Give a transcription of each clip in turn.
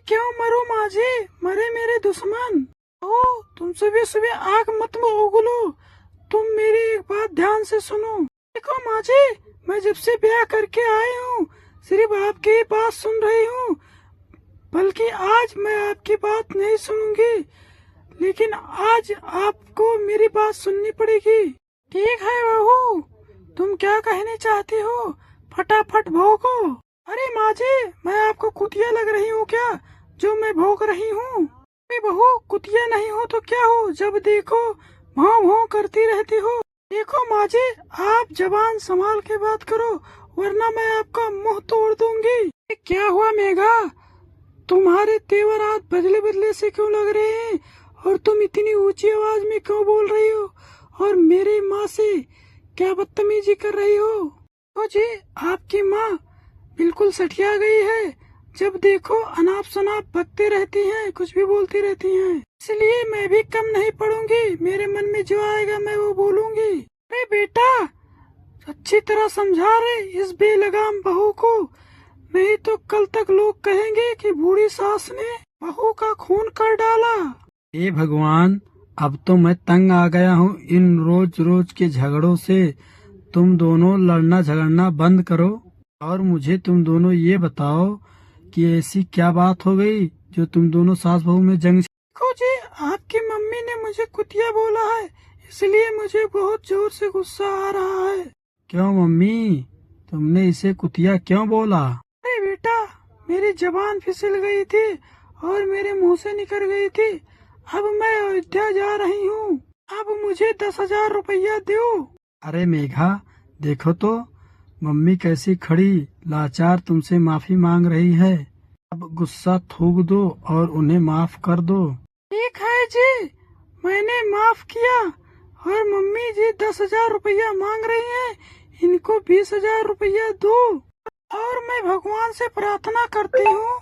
क्यों मरो माजी, मरे मेरे दुश्मन। ओ तुम सुबह सुबह आग मत उगलो, तुम मेरी एक बात ध्यान से सुनो। देखो माजी, मैं जब से ब्याह करके आई हूँ सिर्फ आपकी ही बात सुन रही हूँ, बल्कि आज मैं आपकी बात नहीं सुनूंगी, लेकिन आज आपको मेरी बात सुननी पड़ेगी। ठीक है बहू, तुम क्या कहना चाहती हो, फटाफट भौंको। अरे माँ जी, मैं आपको कुतिया लग रही हूँ क्या जो मैं भौंक रही हूँ? बहू कुतिया नहीं हो तो क्या हो, जब देखो भाव भाव करती रहती हो। देखो माँ जी, आप जबान संभाल के बात करो वरना मैं आपका मुंह तोड़ दूंगी। क्या हुआ मेघा, तुम्हारे तेवर आज बदले बदले से क्यों लग रहे हैं, और तुम इतनी ऊंची आवाज में क्यों बोल रही हो, और मेरी माँ से क्या बदतमीजी कर रही हो? तो जी आपकी माँ बिल्कुल सठिया गई है, जब देखो अनाप शनाप बकते रहती हैं, कुछ भी बोलती रहती हैं, इसलिए मैं भी कम नहीं पड़ूंगी, मेरे मन में जो आएगा मैं वो बोलूंगी। अरे बेटा अच्छी तरह समझा रहे इस बेलगाम बहू को, नहीं तो कल तक लोग कहेंगे कि बूढ़ी सास ने बहू का खून कर डाला। हे भगवान, अब तो मैं तंग आ गया हूँ इन रोज रोज के झगड़ों से। तुम दोनों लड़ना झगड़ना बंद करो और मुझे तुम दोनों ये बताओ कि ऐसी क्या बात हो गई जो तुम दोनों सास बहू में जंग। देखो जी, आपकी मम्मी ने मुझे कुतिया बोला है, इसलिए मुझे बहुत जोर से गुस्सा आ रहा है। क्यों मम्मी, तुमने इसे कुतिया क्यों बोला? अरे बेटा, मेरी जबान फिसल गई थी और मेरे मुंह से निकल गई थी। अब मैं अयोध्या जा रही हूँ, अब मुझे 10,000 रुपया दो। अरे मेघा, देखो तो मम्मी कैसी खड़ी लाचार तुमसे माफी मांग रही है। अब गुस्सा थूक दो और उन्हें माफ कर दो। ठीक है जी, मैंने माफ किया, और मम्मी जी 10,000 रुपया मांग रही हैं, इनको 20,000 रुपया दो। और मैं भगवान से प्रार्थना करती हूँ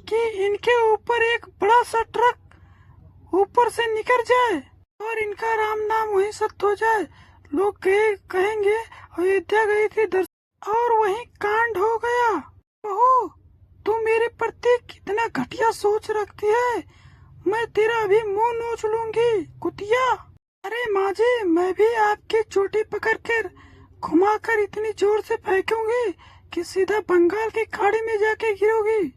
कि इनके ऊपर एक बड़ा सा ट्रक ऊपर से निकल जाए और इनका राम नाम वहीं सत्य हो जाए। लोग कहेंगे अयोध्या गई थी दर्शन और वहीं कांड हो गया। बहू, तू मेरे प्रति कितना घटिया सोच रखती है, मैं तेरा अभी मुंह नोच लूंगी कुतिया। अरे माँ जी, मैं भी आपकी चोटी पकड़कर घुमाकर इतनी जोर से फेंकूंगी कि सीधा बंगाल की खाड़ी में जाके गिरोगी।